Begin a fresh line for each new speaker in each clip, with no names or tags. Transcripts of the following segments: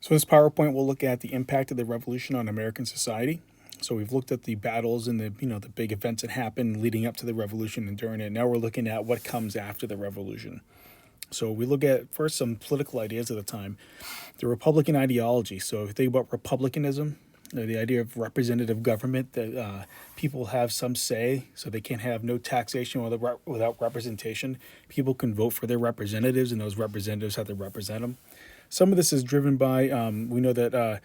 So this PowerPoint will look at the impact of the revolution on American society. So we've looked at the battles and the big events that happened leading up to the revolution and during it. Now we're looking at what comes after the revolution. So we look at first some political ideas at the time, the Republican ideology. So if you think about republicanism, the idea of representative government, that people have some say, so they can't have no taxation without representation. People can vote for their representatives, and those representatives have to represent them. Some of this is driven by we know that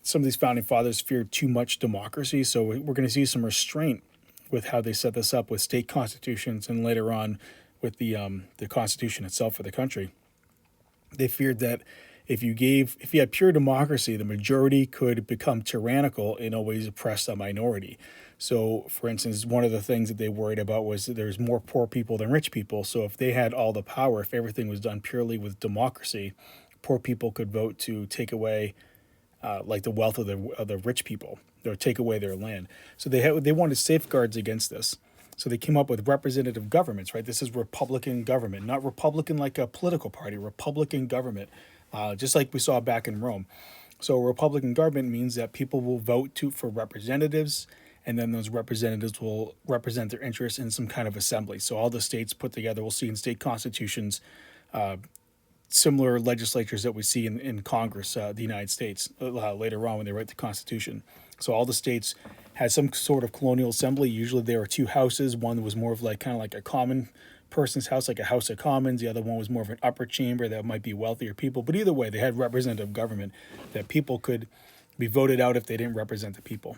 some of these founding fathers feared too much democracy, so we're going to see some restraint with how they set this up with state constitutions, and later on with the Constitution itself for the country. They feared that if you had pure democracy, the majority could become tyrannical and always oppress the minority. So, for instance, one of the things that they worried about was that there's more poor people than rich people. So, if they had all the power, if everything was done purely with democracy, poor people could vote to take away like the wealth of the rich people, or take away their land. So they wanted safeguards against this. So they came up with representative governments, right? This is Republican government, not Republican like a political party, Republican government, just like we saw back in Rome. So Republican government means that people will vote for representatives, and then those representatives will represent their interests in some kind of assembly. So all the states put together, we'll see in state constitutions, similar legislatures that we see in Congress, the United States, later on when they write the Constitution. So all the states had some sort of colonial assembly. Usually there were two houses. One was more of like kind of like a common person's house, like a House of Commons. The other one was more of an upper chamber that might be wealthier people. But either way, they had representative government that people could be voted out if they didn't represent the people.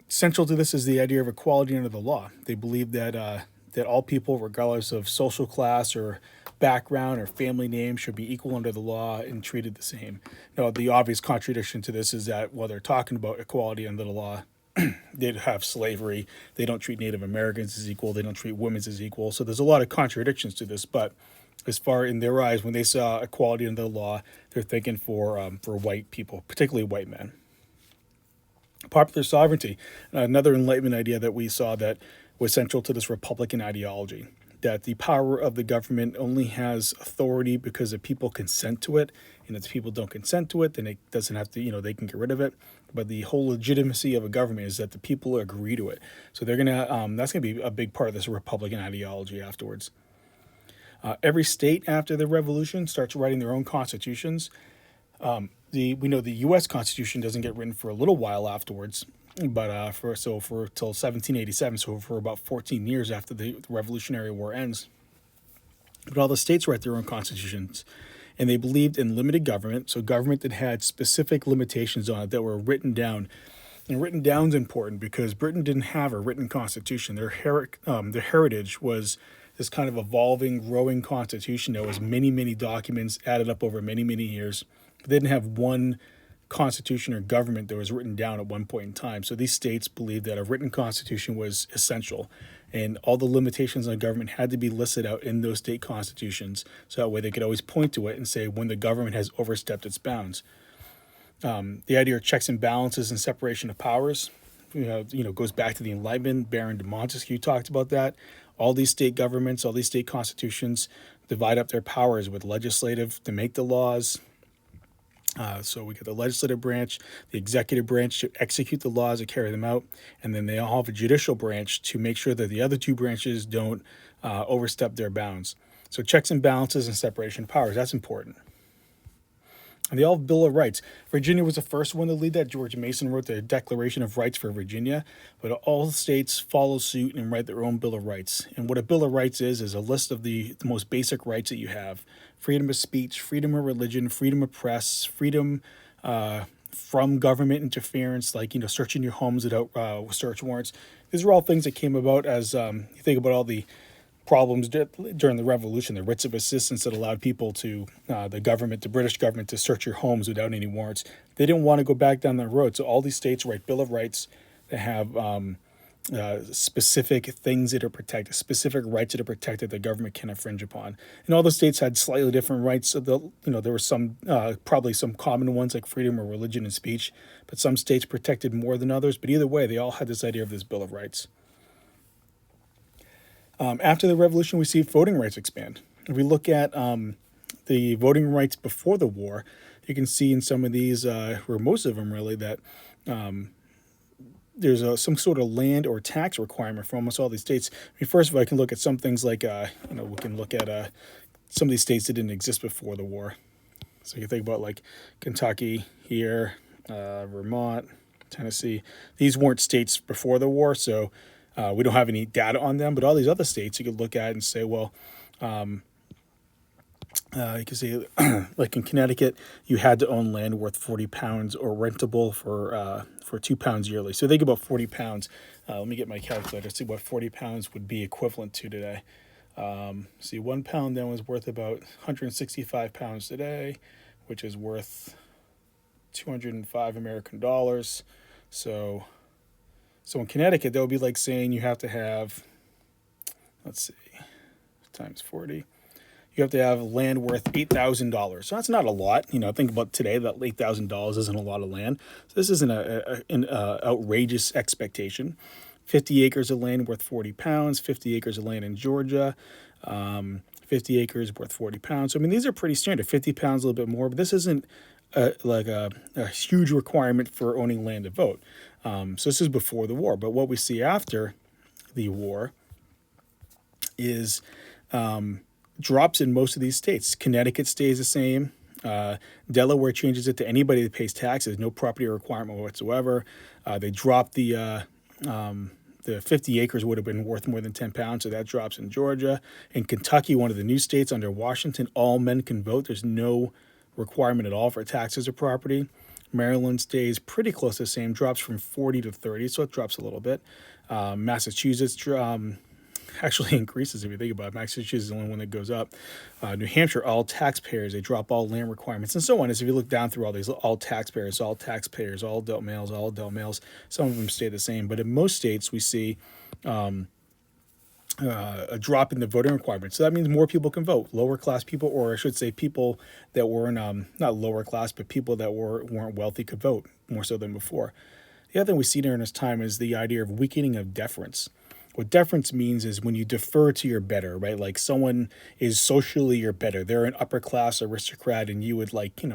Central to this is the idea of equality under the law. They believe that all people, regardless of social class or background or family name, should be equal under the law and treated the same. Now, the obvious contradiction to this is that while they're talking about equality under the law, they have slavery. They don't treat Native Americans as equal. They don't treat women as equal. So there's a lot of contradictions to this. But as far in their eyes, when they saw equality under the law, they're thinking for white people, particularly white men. Popular sovereignty, another Enlightenment idea that we saw that was central to this Republican ideology, that the power of the government only has authority because the people consent to it, and if the people don't consent to it, then it doesn't have to, they can get rid of it. But the whole legitimacy of a government is that the people agree to it. So that's gonna be a big part of this Republican ideology afterwards. Every state after the revolution starts writing their own constitutions. We know the U.S. Constitution doesn't get written for a little while afterwards, but for till 1787, so for about 14 years after the Revolutionary War ends. But all the states write their own constitutions, and they believed in limited government, so government that had specific limitations on it that were written down. And written down is important because Britain didn't have a written constitution. Their heritage was this kind of evolving, growing constitution that was many, many documents added up over many, many years. They didn't have one constitution or government that was written down at one point in time. So these states believed that a written constitution was essential, and all the limitations on government had to be listed out in those state constitutions. So that way they could always point to it and say when the government has overstepped its bounds. The idea of checks and balances and separation of powers, goes back to the Enlightenment. Baron de Montesquieu talked about that. All these state governments, all these state constitutions divide up their powers with legislative to make the laws. So we get the legislative branch, the executive branch to execute the laws and carry them out, and then they all have a judicial branch to make sure that the other two branches don't overstep their bounds. So checks and balances and separation of powers, that's important. And they all have Bill of Rights. Virginia was the first one to lead that. George Mason wrote the Declaration of Rights for Virginia, but all states follow suit and write their own Bill of Rights. And what a Bill of Rights is a list of the most basic rights that you have: freedom of speech, freedom of religion, freedom of press, freedom from government interference, like searching your homes without search warrants. These are all things that came about as you think about all the problems during the revolution, the writs of assistance that allowed people to the British government, to search your homes without any warrants. They didn't want to go back down that road, so all these states write Bill of Rights that have specific things that are protected, specific rights that are protected the government can infringe upon. And all the states had slightly different rights. So there were some probably some common ones like freedom of religion and speech, but some states protected more than others. But either way, they all had this idea of this Bill of Rights. After the revolution, we see voting rights expand. If we look at the voting rights before the war, you can see in some of these, or most of them really, that there's some sort of land or tax requirement for almost all these states. I mean, first of all, I can look at some things like, we can look at some of these states that didn't exist before the war. So you can think about like Kentucky here, Vermont, Tennessee. These weren't states before the war, so we don't have any data on them. But all these other states you could look at and say, well, you can see, like in Connecticut, you had to own land worth 40 pounds or rentable for 2 pounds yearly. So think about 40 pounds. Let me get my calculator, see what 40 pounds would be equivalent to today. See, 1 pound then was worth about 165 pounds today, which is worth 205 American dollars. So in Connecticut, that would be like saying you have to have, let's see, times 40. You have to have land worth $8,000. So that's not a lot. Think about today, that $8,000 isn't a lot of land. So this isn't an outrageous expectation. 50 acres of land worth 40 pounds, 50 acres of land in Georgia, 50 acres worth 40 pounds. So, I mean, these are pretty standard. 50 pounds, a little bit more, but this isn't like a huge requirement for owning land to vote. So this is before the war. But what we see after the war is drops in most of these states. Connecticut stays the same. Delaware changes it to anybody that pays taxes, no property requirement whatsoever. They drop the 50 acres would have been worth more than 10 pounds, so that drops in Georgia. In Kentucky, one of the new states under Washington, all men can vote. There's no requirement at all for taxes or property. Maryland stays pretty close to the same, drops from 40 to 30, so it drops a little bit. Massachusetts actually increases if you think about it. Massachusetts is the only one that goes up. New Hampshire, all taxpayers, they drop all land requirements, and so on. As if you look down through all these, all taxpayers, all adult males, some of them stay the same. But in most states, we see a drop in the voting requirements. So that means more people can vote. Lower class people, or I should say people that weren't, not lower class, but people that weren't wealthy could vote more so than before. The other thing we see during this time is the idea of weakening of deference. What deference means is when you defer to your better, right? Like someone is socially your better. They're an upper class aristocrat, and you would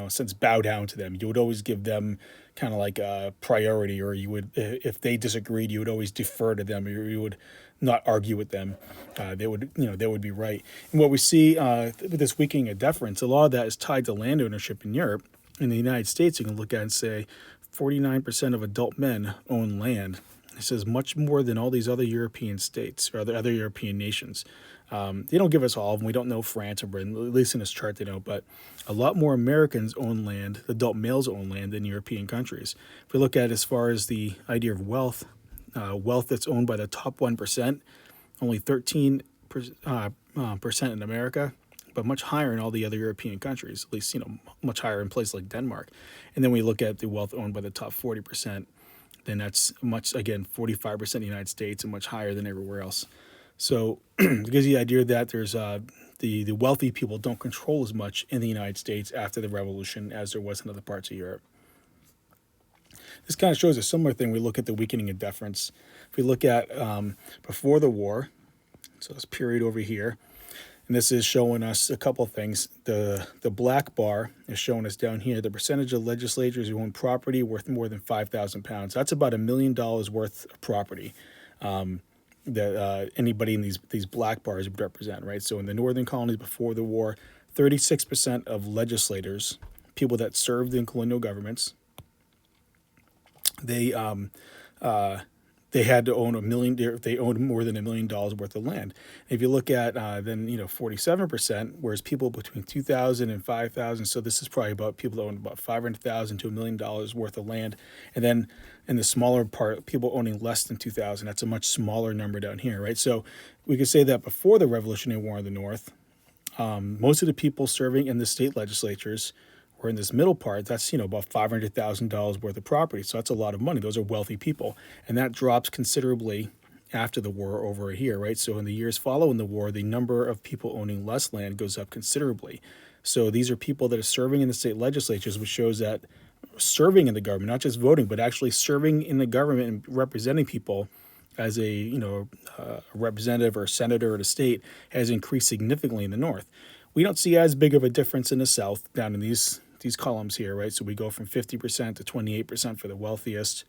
since bow down to them. You would always give them kind of like a priority, or you would, if they disagreed, you would always defer to them, or you would not argue with them. They would be right. And what we see with this weakening of deference, a lot of that is tied to land ownership in Europe. In the United States, you can look at and say 49% of adult men own land. This is much more than all these other European states or other European nations. They don't give us all of them. We don't know France or Britain, at least in this chart they don't. But a lot more Americans own land, adult males own land than European countries. If we look at it as far as the idea of wealth that's owned by the top 1%, only 13% in America, but much higher in all the other European countries, at least much higher in places like Denmark. And then we look at the wealth owned by the top 40%. Then that's much, again, 45% in the United States and much higher than everywhere else. So it gives you the idea that there's the wealthy people don't control as much in the United States after the revolution as there was in other parts of Europe. This kind of shows a similar thing. We look at the weakening of deference. If we look at before the war, so this period over here, and this is showing us a couple of things. The black bar is showing us down here the percentage of legislators who own property worth more than 5,000 pounds. That's about $1 million worth of property that anybody in these black bars would represent, right? So in the northern colonies before the war, 36% of legislators, people that served in colonial governments, they had to own they owned more than $1 million worth of land. If you look at then 47%, whereas people between 2,000 and 5,000, so this is probably about people that own about 500,000 to $1 million worth of land. And then in the smaller part, people owning less than 2,000, that's a much smaller number down here, right? So we could say that before the Revolutionary War in the North, most of the people serving in the state legislatures were in this middle part. That's about $500,000 worth of property. So that's a lot of money. Those are wealthy people, and that drops considerably after the war over here, right? So in the years following the war, the number of people owning less land goes up considerably. So these are people that are serving in the state legislatures, which shows that serving in the government, not just voting, but actually serving in the government and representing people as a representative or senator at a state has increased significantly in the North. We don't see as big of a difference in the South down in these columns here, right? So we go from 50% to 28% for the wealthiest,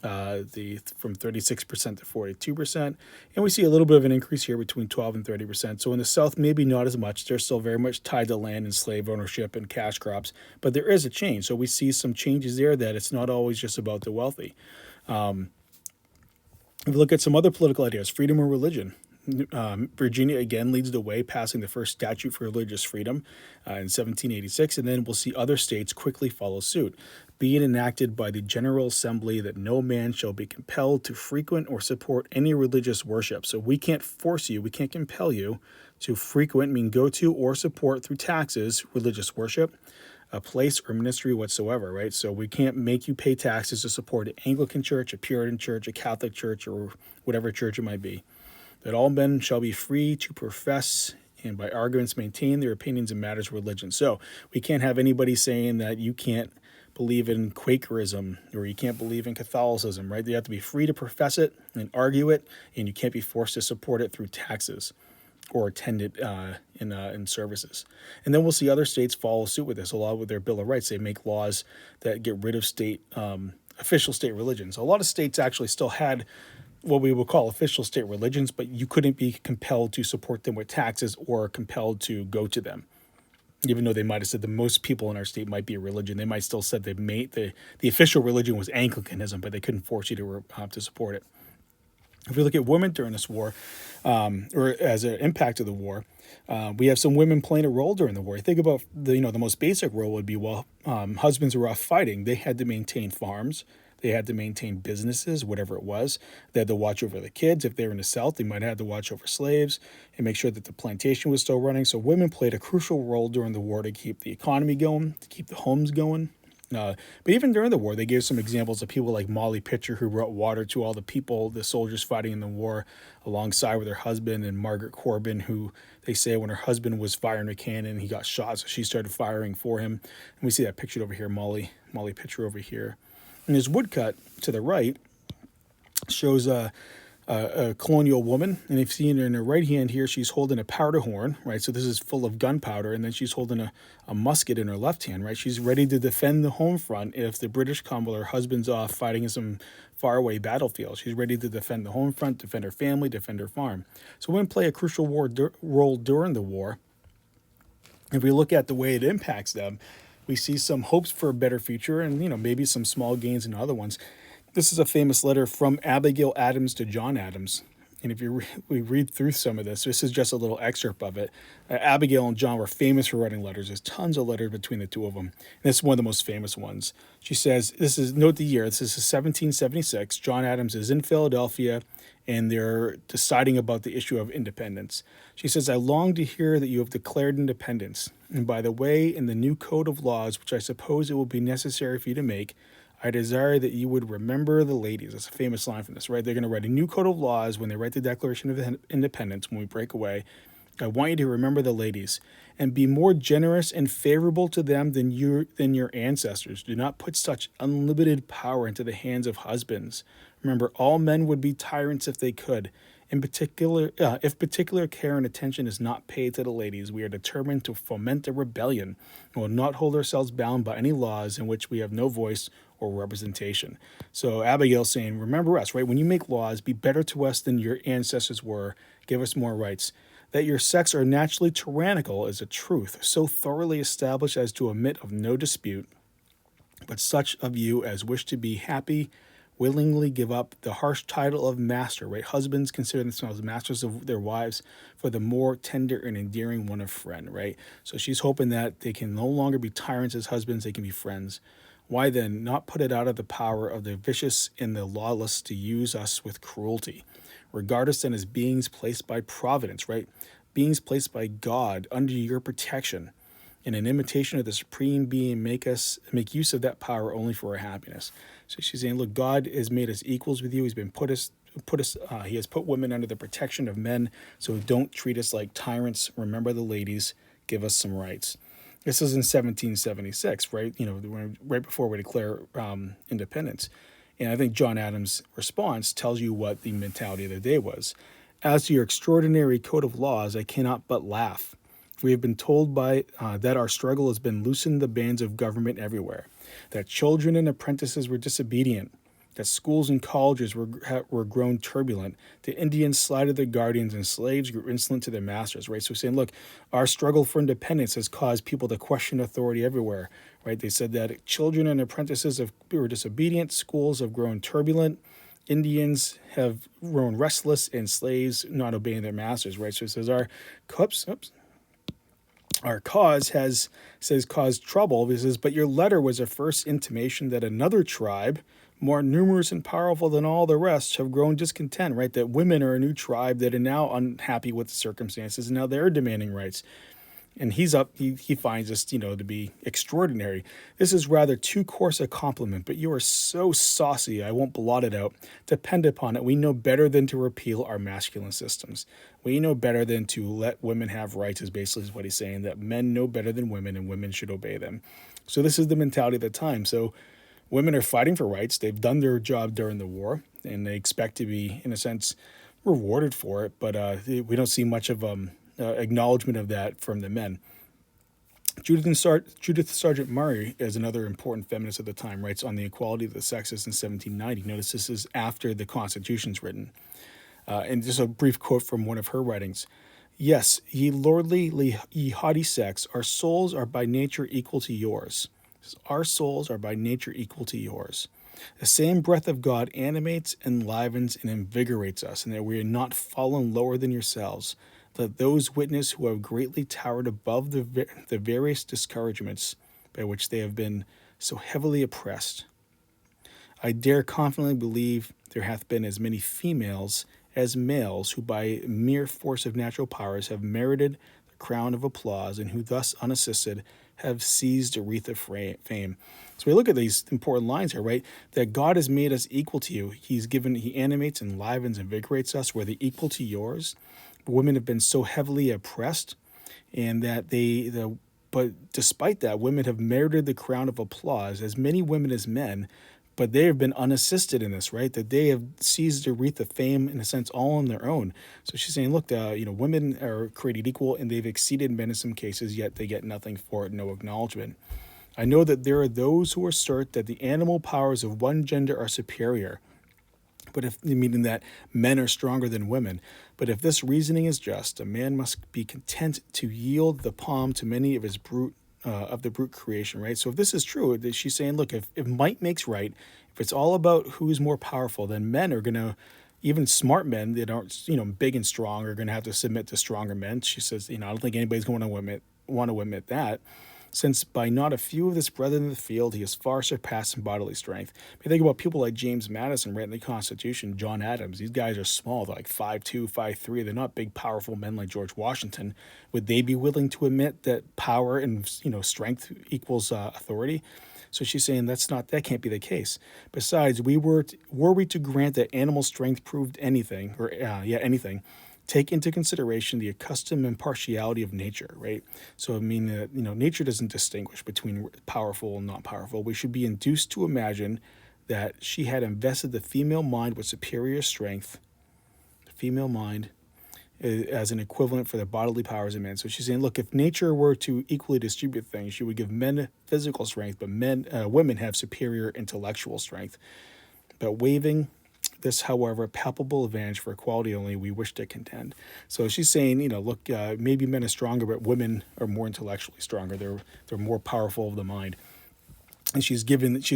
the from 36% to 42%, and we see a little bit of an increase here between 12 and 30%. So in the South, maybe not as much. They're still very much tied to land and slave ownership and cash crops, but there is a change. So we see some changes there that it's not always just about the wealthy. If we look at some other political ideas, freedom of religion. Virginia again leads the way, passing the first statute for religious freedom in 1786, and then we'll see other states quickly follow suit, being enacted by the General Assembly that no man shall be compelled to frequent or support any religious worship. So we can't force you, we can't compel you to frequent, mean go to or support through taxes, religious worship, a place or ministry whatsoever, right? So we can't make you pay taxes to support an Anglican church, a Puritan church, a Catholic church, or whatever church it might be. That all men shall be free to profess and by arguments maintain their opinions in matters of religion. So we can't have anybody saying that you can't believe in Quakerism or you can't believe in Catholicism, right? You have to be free to profess it and argue it, and you can't be forced to support it through taxes or attend it in services. And then we'll see other states follow suit with this. A lot with their Bill of Rights, they make laws that get rid of state official state religions. A lot of states actually still had what we would call official state religions, but you couldn't be compelled to support them with taxes or compelled to go to them. Even though they might have said that most people in our state might be a religion, they might still said they made the official religion was Anglicanism, but they couldn't force you to support it. If we look at women during this war, or as an impact of the war, we have some women playing a role during the war. Think about the most basic role would be husbands were off fighting. They had to maintain farms. They had to maintain businesses, whatever it was. They had to watch over the kids. If they were in the South, they might have to watch over slaves and make sure that the plantation was still running. So women played a crucial role during the war to keep the economy going, to keep the homes going. But even during the war, they gave some examples of people like Molly Pitcher, who brought water to all the people, the soldiers fighting in the war, alongside with her husband, and Margaret Corbin, who they say when her husband was firing a cannon, he got shot, so she started firing for him. And we see that pictured over here, Molly Pitcher over here. And his woodcut to the right shows a colonial woman, and if you see in her right hand here, she's holding a powder horn, right? So this is full of gunpowder, and then she's holding a musket in her left hand, right? She's ready to defend the home front if the British come while her husband's off fighting in some faraway battlefield. She's ready to defend the home front, defend her family, defend her farm. So women play a crucial role during the war. If we look at the way it impacts them, we see some hopes for a better future and, maybe some small gains in other ones. This is a famous letter from Abigail Adams to John Adams. And if we read through some of this is just a little excerpt of it. Abigail and John were famous for writing letters. There's tons of letters between the two of them. And this is one of the most famous ones. She says, note the year, this is 1776. John Adams is in Philadelphia, and they're deciding about the issue of independence. She says, I long to hear that you have declared independence. And by the way, in the new code of laws, which I suppose it will be necessary for you to make, I desire that you would remember the ladies. That's a famous line from this, right? They're going to write a new code of laws when they write the Declaration of Independence, when we break away. I want you to remember the ladies and be more generous and favorable to them than your ancestors. Do not put such unlimited power into the hands of husbands. Remember, all men would be tyrants if they could. In particular, if particular care and attention is not paid to the ladies, we are determined to foment a rebellion and will not hold ourselves bound by any laws in which we have no voice or representation. So Abigail's saying, remember us, right? When you make laws, be better to us than your ancestors were. Give us more rights. That your sex are naturally tyrannical is a truth, so thoroughly established as to admit of no dispute. But such of you as wish to be happy willingly give up the harsh title of master, right? Husbands consider themselves masters of their wives for the more tender and endearing one of friend, right? So she's hoping that they can no longer be tyrants as husbands, they can be friends. Why then not put it out of the power of the vicious and the lawless to use us with cruelty? Regard us then as beings placed by providence, right? Beings placed by God under your protection. In an imitation of the supreme being, make use of that power only for our happiness. So she's saying, look, God has made us equals with you. He has put women under the protection of men. So don't treat us like tyrants. Remember the ladies. Give us some rights. This is in 1776, right? Right before we declare independence. And I think John Adams' response tells you what the mentality of the day was. As to your extraordinary code of laws, I cannot but laugh. We have been told by that our struggle has been loosen the bands of government everywhere, that children and apprentices were disobedient, that schools and colleges were grown turbulent, the Indians slighted their guardians, and slaves grew insolent to their masters. Right. So saying, look, our struggle for independence has caused people to question authority everywhere. Right. They said that children and apprentices were disobedient, schools have grown turbulent, Indians have grown restless, and slaves not obeying their masters. Right. So it says our cause has caused trouble. It says, but your letter was a first intimation that another tribe, more numerous and powerful than all the rest, have grown discontent, right? That women are a new tribe that are now unhappy with the circumstances, and now they're demanding rights. And he finds this, to be extraordinary. This is rather too coarse a compliment, but you are so saucy, I won't blot it out. Depend upon it, we know better than to repeal our masculine systems. We know better than to let women have rights, is basically what he's saying, that men know better than women and women should obey them. So this is the mentality of the time. So women are fighting for rights. They've done their job during the war, and they expect to be, in a sense, rewarded for it. But we don't see much of acknowledgement of that from the men. Judith Sargent Murray is another important feminist of the time, writes on the equality of the sexes in 1790. Notice this is after the Constitution's written. And just a brief quote from one of her writings. Yes, ye lordly, ye haughty sex, our souls are by nature equal to yours. Our souls are by nature equal to yours. The same breath of God animates, enlivens, and invigorates us, and that we are not fallen lower than yourselves. Let those witness who have greatly towered above the various discouragements by which they have been so heavily oppressed. I dare confidently believe there hath been as many females as males who by mere force of natural powers have merited the crown of applause, and who thus unassisted have seized a wreath of fame. So we look at these important lines here, right? That God has made us equal to you. He animates, enlivens, invigorates us. We're the equal to yours. Women have been so heavily oppressed, and that but despite that, women have merited the crown of applause, as many women as men, but they have been unassisted in this, right? That they have seized a wreath of fame, in a sense, all on their own. So she's saying, look, women are created equal, and they've exceeded men in some cases, yet they get nothing for it, no acknowledgement. I know that there are those who assert that the animal powers of one gender are superior, meaning that men are stronger than women. But if this reasoning is just, a man must be content to yield the palm to many of his the brute creation, right? So if this is true, she's saying, look, if might makes right, if it's all about who's more powerful, then men are going to, even smart men that aren't, big and strong, are going to have to submit to stronger men. She says, I don't think anybody's going to want to admit that, since by not a few of this brethren in the field he is far surpassed in bodily strength. If you think about people like James Madison writing the Constitution, John Adams, these guys are small. They're like 5'2", 5'3". They're not big, powerful men like George Washington. Would they be willing to admit that power and strength equals authority? So she's saying that can't be the case. Besides, were we to grant that animal strength proved anything, take into consideration the accustomed impartiality of nature, right? So nature doesn't distinguish between powerful and not powerful. We should be induced to imagine that she had invested the female mind with superior strength, the female mind, as an equivalent for the bodily powers of men. So she's saying, look, if nature were to equally distribute things, she would give men physical strength, but women have superior intellectual strength. But waiving this, however, palpable advantage for equality only, we wish to contend. So she's saying, look, maybe men are stronger, but women are more intellectually stronger. They're more powerful of the mind. And she's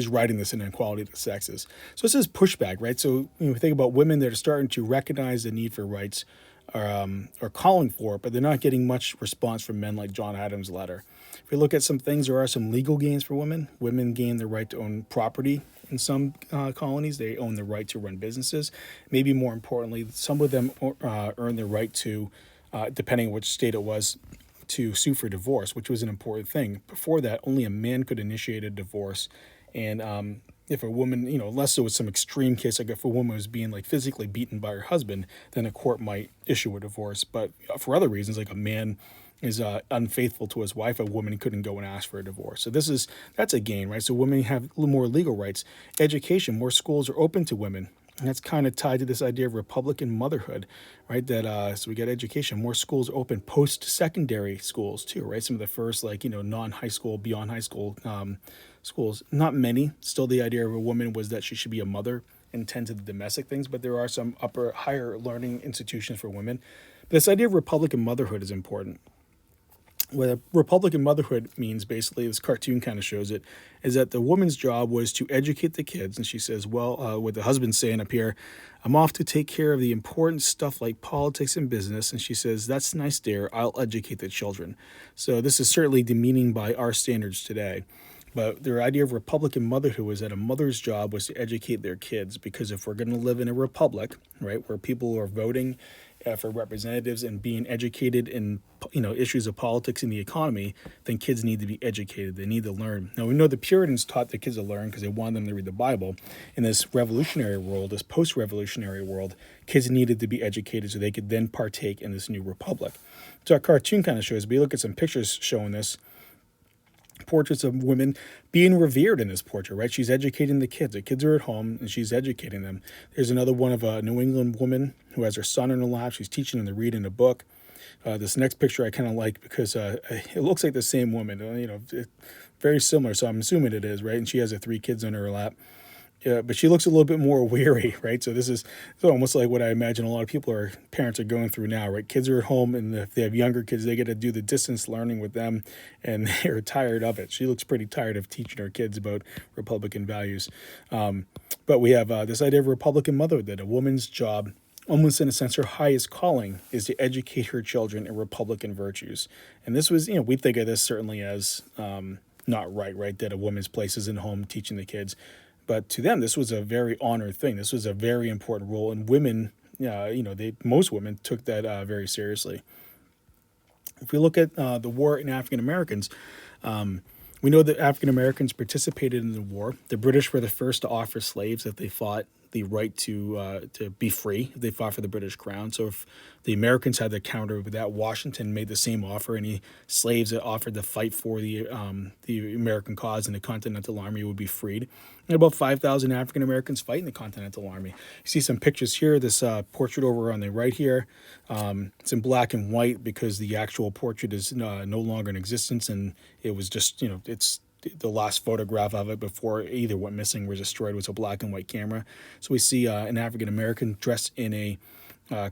writing this in Equality of the Sexes. So this is pushback, right? So we think about women that are starting to recognize the need for rights, or calling for it, but they're not getting much response from men like John Adams' letter. If we look at some things, there are some legal gains for women. Women gain the right to own property in some colonies. They own the right to run businesses. Maybe more importantly, some of them earn the right to, depending on which state it was, to sue for divorce, which was an important thing. Before that, only a man could initiate a divorce. And if a woman, unless there was some extreme case, like if a woman was being physically beaten by her husband, then a court might issue a divorce. But for other reasons, like a man is unfaithful to his wife, a woman couldn't go and ask for a divorce. So that's a gain, right? So women have more legal rights. Education, more schools are open to women. And that's kind of tied to this idea of Republican motherhood, right? That so we get education. More schools open post-secondary schools too, right? Some of the first, like, non-high school, beyond high school schools. Not many. Still, the idea of a woman was that she should be a mother and tend to the domestic things. But there are some higher learning institutions for women. But this idea of Republican motherhood is important. What a Republican motherhood means, basically, this cartoon kind of shows it, is that the woman's job was to educate the kids. And she says, well, with the husband saying up here, I'm off to take care of the important stuff like politics and business. And she says, that's nice, dear. I'll educate the children. So this is certainly demeaning by our standards today. But their idea of Republican motherhood was that a mother's job was to educate their kids, because if we're going to live in a republic, right, where people are voting for representatives and being educated in issues of politics and the economy, then kids need to be educated. They need to learn. Now we know the Puritans taught the kids to learn because they wanted them to read the Bible. In this revolutionary world, this post-revolutionary world, kids needed to be educated so they could then partake in this new republic. So our cartoon kind of shows. But you look at some pictures showing this. Portraits of women being revered in this portrait, right? She's educating the kids. The kids are at home and she's educating them. There's another one of a New England woman who has her son in her lap. She's teaching them to read in a book. This next picture I kind of like because it looks like the same woman, very similar. So I'm assuming it is, right? And she has her 3 kids in her lap. But she looks a little bit more weary, right? So this is almost like what I imagine a lot of parents are going through now, right? Kids are at home, and if they have younger kids, they get to do the distance learning with them, and they're tired of it. She looks pretty tired of teaching her kids about Republican values. But we have this idea of Republican motherhood, that a woman's job, almost in a sense, her highest calling, is to educate her children in Republican virtues. And this was, we think of this certainly as not right? That a woman's place is in home teaching the kids. But to them, this was a very honored thing. This was a very important role, and women, most women took that very seriously. If we look at the war in African Americans, we know that African Americans participated in the war. The British were the first to offer slaves if they fought the right to be free. They fought for the British crown. So if the Americans had the counter with that, Washington made the same offer. Any slaves that offered to fight for the American cause in the Continental Army would be freed. And about 5,000 African Americans fight in the Continental Army. You see some pictures here. This portrait over on the right here, it's in black and white because the actual portrait is no longer in existence, and it was just, it's the last photograph of it before either went missing or was destroyed was a black and white camera. So we see an African American dressed in a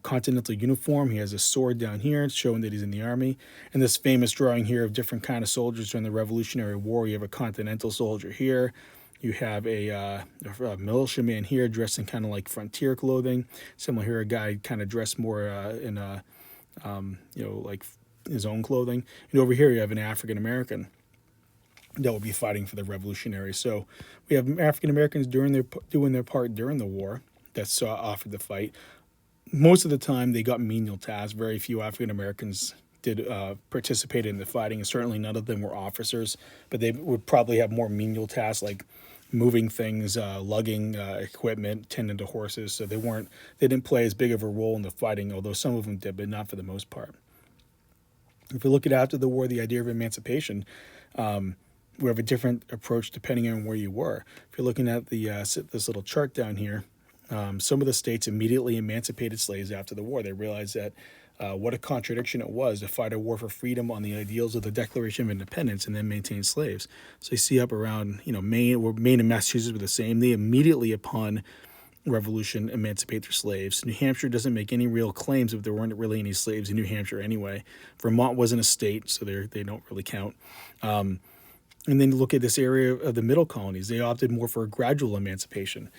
continental uniform. He has a sword down here showing that he's in the army. And this famous drawing here of different kind of soldiers during the Revolutionary War. You have a continental soldier here. You have a militiaman here dressed in kind of like frontier clothing. Similar here, a guy kind of dressed more in like his own clothing. And over here you have an African American that will be fighting for the revolutionaries. So we have African Americans doing their part during the war that's offered to fight. Most of the time they got menial tasks. Very few African Americans did participate in the fighting, and certainly none of them were officers, but they would probably have more menial tasks like moving things, lugging equipment, tending to horses. So they didn't play as big of a role in the fighting, although some of them did, but not for the most part. If we look at after the war, the idea of emancipation, we have a different approach depending on where you were. If you're looking at this little chart down here, some of the states immediately emancipated slaves after the war. They realized that what a contradiction it was to fight a war for freedom on the ideals of the Declaration of Independence and then maintain slaves. So you see up around, Maine and Massachusetts were the same. They immediately upon Revolution emancipate their slaves. New Hampshire doesn't make any real claims if there weren't really any slaves in New Hampshire anyway. Vermont wasn't a state, so they don't really count. And then look at this area of the middle colonies. They opted more for a gradual emancipation.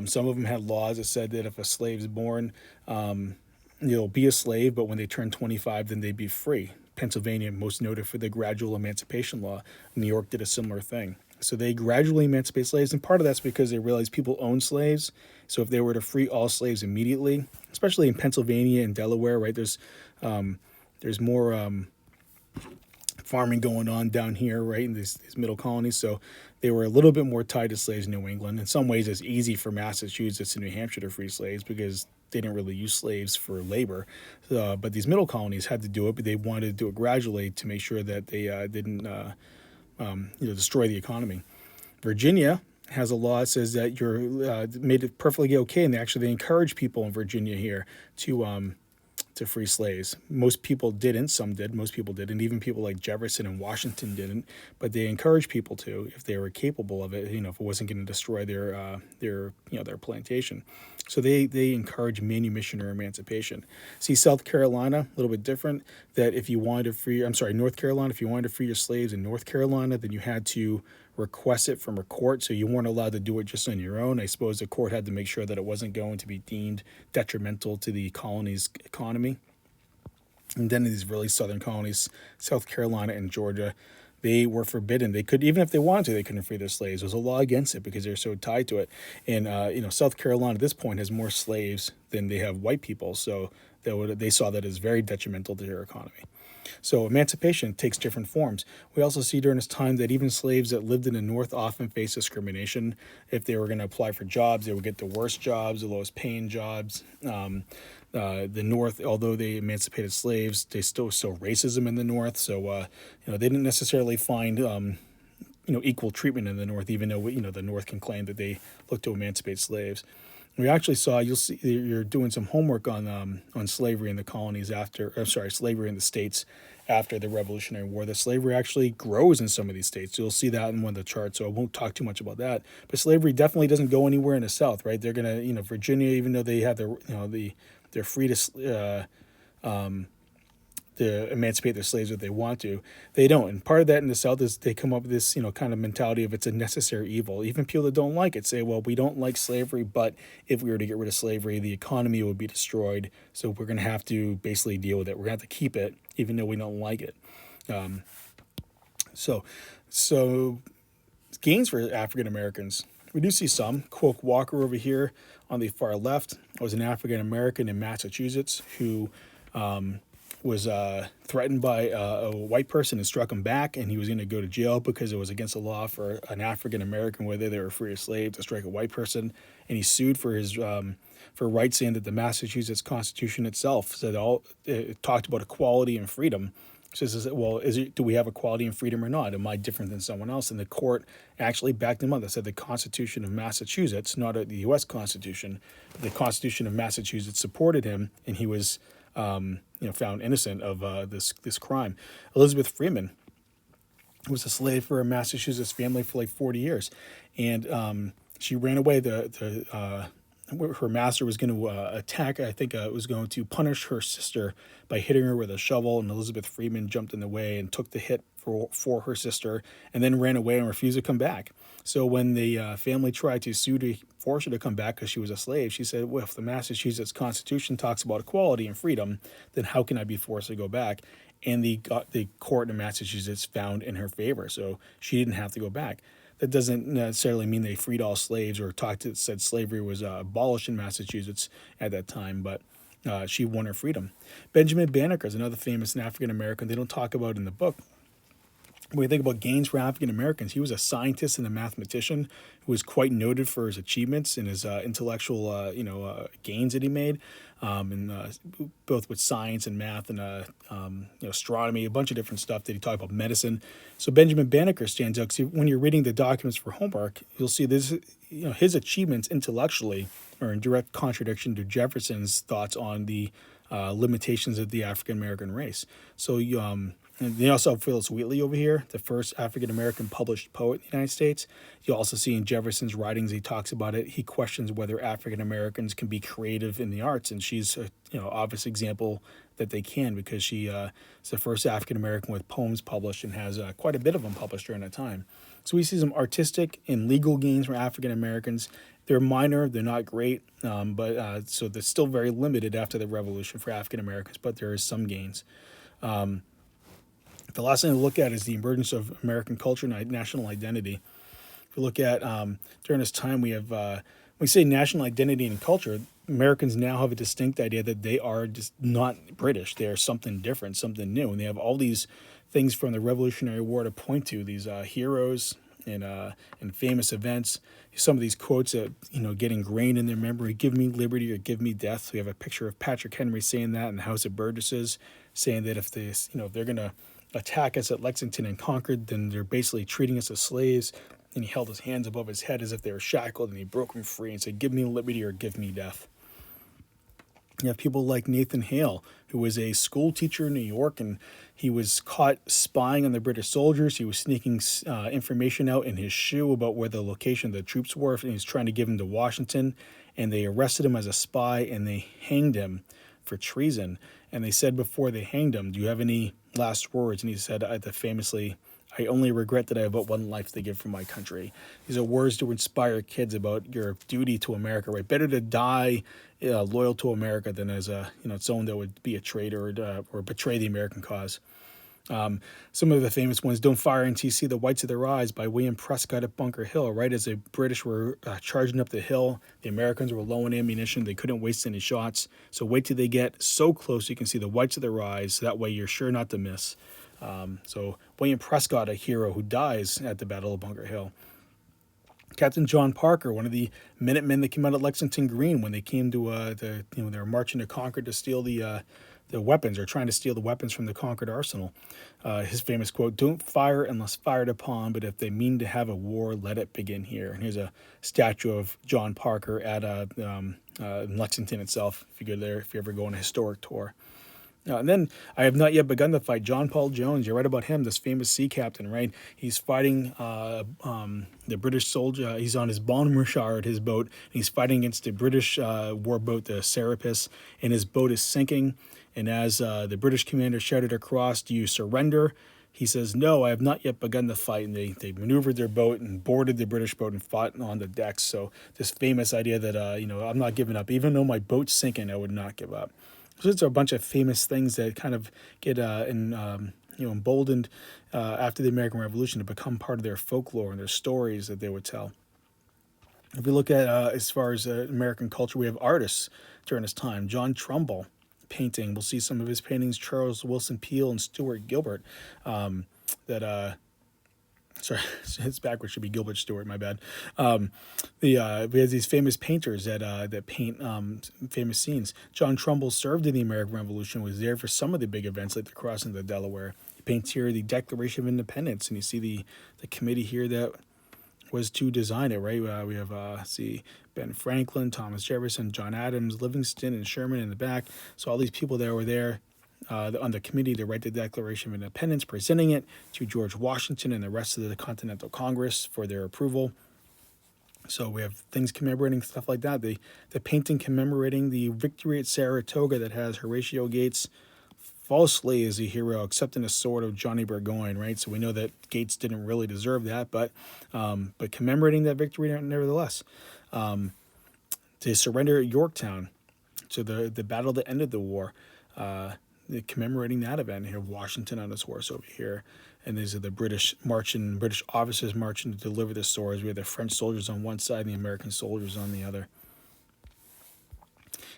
Some of them had laws that said that if a slave's born, be a slave, but when they turn 25, then they'd be free. Pennsylvania, most noted for the gradual emancipation law. New York did a similar thing. So they gradually emancipate slaves, and part of that's because they realized people own slaves. So if they were to free all slaves immediately, especially in Pennsylvania and Delaware, right, there's more farming going on down here, right, in these middle colonies. So they were a little bit more tied to slaves in New England. In some ways, it's easy for Massachusetts and New Hampshire to free slaves because they didn't really use slaves for labor. But these middle colonies had to do it, but they wanted to do it gradually to make sure that they didn't destroy the economy. Virginia has a law that says that you're made it perfectly okay, and they encourage people in Virginia here to free slaves. Most people didn't. Some did. Most people didn't. Even people like Jefferson and Washington didn't. But they encouraged people to, if they were capable of it. If it wasn't going to destroy their plantation. So they encourage manumission or emancipation. See, South Carolina, a little bit different. That if you wanted to free, I'm sorry, North Carolina, if you wanted to free your slaves in North Carolina, then you had to request it from a court, so you weren't allowed to do it just on your own. I suppose the court had to make sure that it wasn't going to be deemed detrimental to the colony's economy. And then these really southern colonies, South Carolina and Georgia, they were forbidden. They could, even if they wanted to, they couldn't free their slaves. There was a law against it because they're so tied to it. And South Carolina at this point has more slaves than they have white people, so they saw that as very detrimental to their economy. So emancipation takes different forms. We also see during this time that even slaves that lived in the North often faced discrimination. If they were going to apply for jobs, they would get the worst jobs, the lowest paying jobs. The North, although they emancipated slaves, they still saw racism in the North. So they didn't necessarily find equal treatment in the North, even though the North can claim that they looked to emancipate slaves. We actually saw, you're doing some homework on slavery in the colonies slavery in the states after the Revolutionary War. The slavery actually grows in some of these states. You'll see that in one of the charts, so I won't talk too much about that. But slavery definitely doesn't go anywhere in the South, right? They're gonna, Virginia, even though they have they're free to emancipate their slaves if they want to. They don't. And part of that in the South is they come up with this, kind of mentality of it's a necessary evil. Even people that don't like it say, well, we don't like slavery, but if we were to get rid of slavery, the economy would be destroyed. So we're going to have to basically deal with it. We're going to have to keep it, even though we don't like it. So gains for African Americans. We do see some. Quoke Walker over here on the far left was an African American in Massachusetts who was threatened by a white person and struck him back, and he was going to go to jail because it was against the law for an African American, whether they were free or slave, to strike a white person. And he sued for his for rights, saying that the Massachusetts Constitution itself said it talked about equality and freedom. So it says, well, do we have equality and freedom or not? Am I different than someone else? And the court actually backed him up. They said the Constitution of Massachusetts, not the U.S. Constitution, the Constitution of Massachusetts supported him, and he was found innocent of this crime. Elizabeth Freeman was a slave for a Massachusetts family for like 40 years, and she ran away. Her master was going to attack. I think it was going to punish her sister by hitting her with a shovel, and Elizabeth Freeman jumped in the way and took the hit for her sister, and then ran away and refused to come back. So when the family tried to sue to force her to come back because she was a slave, she said, well, if the Massachusetts Constitution talks about equality and freedom, then how can I be forced to go back? And the court in Massachusetts found in her favor, so she didn't have to go back. That doesn't necessarily mean they freed all slaves or said slavery was abolished in Massachusetts at that time, but she won her freedom. Benjamin Banneker is another famous African American they don't talk about in the book. When you think about gains for African Americans, he was a scientist and a mathematician who was quite noted for his achievements and his intellectual, gains that he made, both with science and math and astronomy, a bunch of different stuff that he talked about, medicine. So Benjamin Banneker stands out because when you're reading the documents for homework, you'll see this, his achievements intellectually are in direct contradiction to Jefferson's thoughts on the limitations of the African American race. So and you also have Phillis Wheatley over here, the first African-American published poet in the United States. You also see in Jefferson's writings, he talks about it. He questions whether African-Americans can be creative in the arts, and she's a obvious example that they can because she is the first African-American with poems published and has quite a bit of them published during that time. So we see some artistic and legal gains for African-Americans. They're minor, they're not great, but so they're still very limited after the Revolution for African-Americans, but there is some gains. The last thing to look at is the emergence of American culture and national identity. If you look at during this time, we have when we say national identity and culture, Americans now have a distinct idea that they are just not British. They are something different, something new, and they have all these things from the Revolutionary War to point to, these heroes and famous events. Some of these quotes that get ingrained in their memory: "Give me liberty or give me death." So we have a picture of Patrick Henry saying that in the House of Burgesses, saying that if they're going to attack us at Lexington and Concord, then they're basically treating us as slaves. and he held his hands above his head as if they were shackled, and he broke them free and said, "Give me liberty or give me death." You have people like Nathan Hale, who was a school teacher in New York, and he was caught spying on the British soldiers. He was sneaking information out in his shoe about where the location of the troops were, and he was trying to give them to Washington. And they arrested him as a spy, and they hanged him for treason. And they said before they hanged him, "Do you have any last words?" And he said, famously, "I only regret that I have but one life to give for my country." These are words to inspire kids about your duty to America, right? Better to die loyal to America than as someone that would be a traitor or betray the American cause. Some of the famous ones: "Don't fire until you see the whites of their eyes" by William Prescott at Bunker Hill. Right as the British were charging up the hill, the Americans were low on ammunition. They couldn't waste any shots. So wait till they get so close you can see the whites of their eyes. That way you're sure not to miss. So William Prescott, a hero who dies at the Battle of Bunker Hill. Captain John Parker, one of the Minutemen that came out at Lexington Green when they came to they were marching to Concord to steal the weapons, or trying to steal the weapons from the Concord arsenal. His famous quote: "Don't fire unless fired upon, but if they mean to have a war, let it begin here." And here's a statue of John Parker at Lexington itself, if you go there, if you ever go on a historic tour. And then "I have not yet begun the fight." John Paul Jones, you read about him, this famous sea captain, right? He's fighting the British soldier. He's on his Bon Richard, his boat, and he's fighting against the British warboat, the Serapis, and his boat is sinking. And as the British commander shouted across, "Do you surrender?" he says, "No, I have not yet begun the fight." And they maneuvered their boat and boarded the British boat and fought on the decks. So this famous idea that, I'm not giving up. Even though my boat's sinking, I would not give up. So it's a bunch of famous things that kind of get emboldened after the American Revolution to become part of their folklore and their stories that they would tell. If we look at as far as American culture, we have artists during this time. John Trumbull painting. We'll see some of his paintings. Charles Willson Peale and Stuart Gilbert. Sorry, it's backwards. Should be Gilbert Stuart. My bad. We have these famous painters that paint famous scenes. John Trumbull served in the American Revolution. Was there for some of the big events like the crossing of the Delaware. He paints here the Declaration of Independence, and you see the committee here that was to design it. Right. We have Ben Franklin, Thomas Jefferson, John Adams, Livingston, and Sherman in the back. So all these people that were there on the committee to write the Declaration of Independence, presenting it to George Washington and the rest of the Continental Congress for their approval. So we have things commemorating stuff like that. The painting commemorating the victory at Saratoga that has Horatio Gates falsely as a hero, accepting the sword of Johnny Burgoyne, right? So we know that Gates didn't really deserve that, but commemorating that victory nevertheless. To surrender at Yorktown, so the battle that ended the war, commemorating that event. Here, Washington on his horse over here, and these are the British officers marching to deliver the swords. We have the French soldiers on one side and the American soldiers on the other.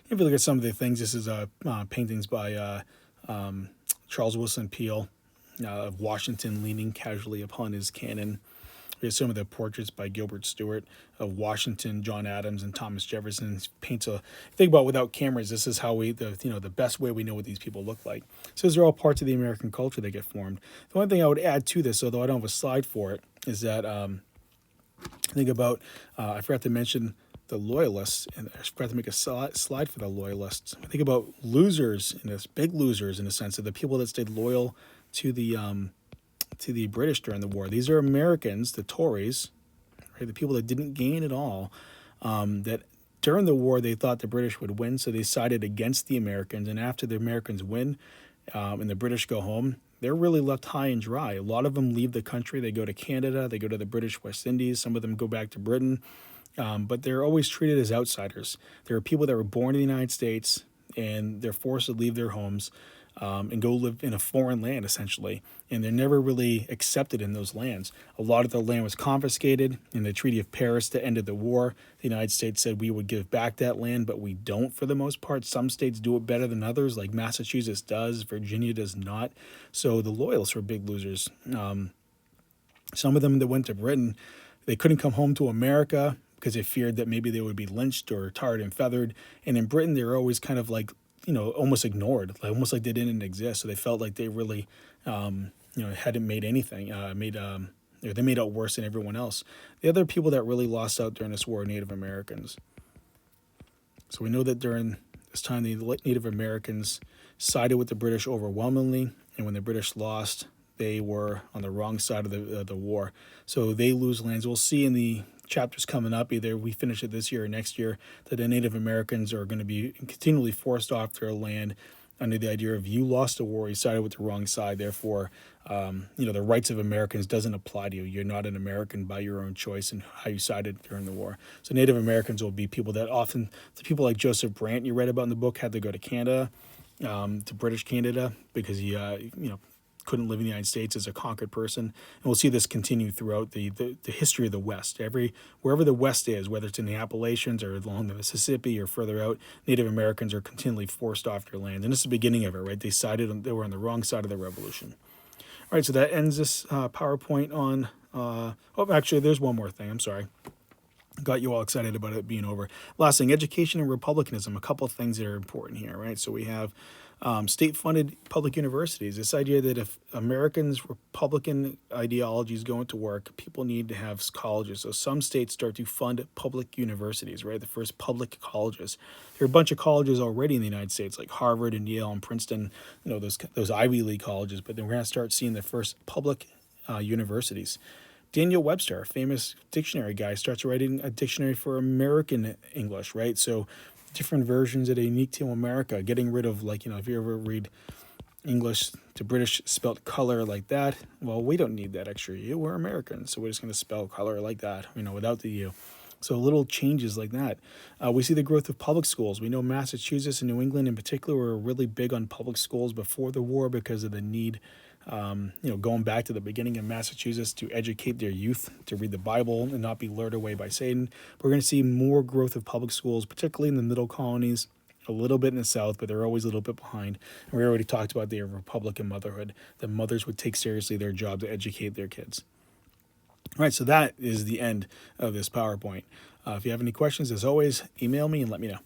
If you look at some of the things, this is paintings by Charles Willson Peale of Washington leaning casually upon his cannon. We have some of the portraits by Gilbert Stuart of Washington, John Adams, and Thomas Jefferson. Paints think about without cameras. This is how the best way we know what these people look like. So these are all parts of the American culture that get formed. The one thing I would add to this, although I don't have a slide for it, is that think about I forgot to mention the Loyalists, and I forgot to make a slide for the Loyalists. Think about losers in this, big losers in the sense of the people that stayed loyal to the British during the war. These are Americans, the Tories, right? The people that didn't gain at all. That during the war they thought the British would win, so they sided against the Americans. And after the Americans win, and the British go home, they're really left high and dry. A lot of them leave the country. They go to Canada. They go to the British West Indies. Some of them go back to Britain. But they're always treated as outsiders. There are people that were born in the United States, and they're forced to leave their homes and go live in a foreign land, essentially. And they're never really accepted in those lands. A lot of the land was confiscated in the Treaty of Paris that ended the war. The United States said we would give back that land, but we don't for the most part. Some states do it better than others, like Massachusetts does. Virginia does not. So the Loyalists were big losers. Some of them that went to Britain, they couldn't come home to America because they feared that maybe they would be lynched or tarred and feathered. And in Britain, they were always kind of like, almost ignored, almost like they didn't exist. So they felt like they really, hadn't made anything, or they made out worse than everyone else. The other people that really lost out during this war are Native Americans. So we know that during this time, the Native Americans sided with the British overwhelmingly, and when the British lost, they were on the wrong side of the war. So they lose lands. We'll see in the chapters coming up, either we finish it this year or next year, that the Native Americans are going to be continually forced off their land under the idea of you lost a war, you sided with the wrong side, therefore, the rights of Americans doesn't apply to you. You're not an American by your own choice and how you sided during the war. So Native Americans will be people that often, the people like Joseph Brant you read about in the book, had to go to Canada, to British Canada, because he, couldn't live in the United States as a conquered person. And we'll see this continue throughout the history of the West. Wherever the West is, whether it's in the Appalachians or along the Mississippi or further out, Native Americans are continually forced off their land. And this is the beginning of it, right? They were on the wrong side of the revolution. All right, so that ends this PowerPoint on, actually, there's one more thing. I'm sorry. Got you all excited about it being over. Last thing, education and republicanism, a couple of things that are important here, right? So we have state-funded public universities. This idea that if Americans' Republican ideologies go into work, people need to have colleges. So some states start to fund public universities, right? The first public colleges. There are a bunch of colleges already in the United States, like Harvard and Yale and Princeton, those Ivy League colleges, but then we're going to start seeing the first public universities. Daniel Webster, a famous dictionary guy, starts writing a dictionary for American English, right? So different versions that are unique to America, getting rid of, if you ever read English to British spelt color like that, well, we don't need that extra U. We're Americans, so we're just going to spell color like that, without the U. So little changes like that. We see the growth of public schools. We know Massachusetts and New England in particular were really big on public schools before the war because of the need, going back to the beginning of Massachusetts to educate their youth to read the Bible and not be lured away by Satan. We're going to see more growth of public schools, particularly in the middle colonies, a little bit in the South, but they're always a little bit behind. And we already talked about the Republican motherhood, that mothers would take seriously their job to educate their kids. All right, so that is the end of this PowerPoint. If you have any questions, as always, email me and let me know.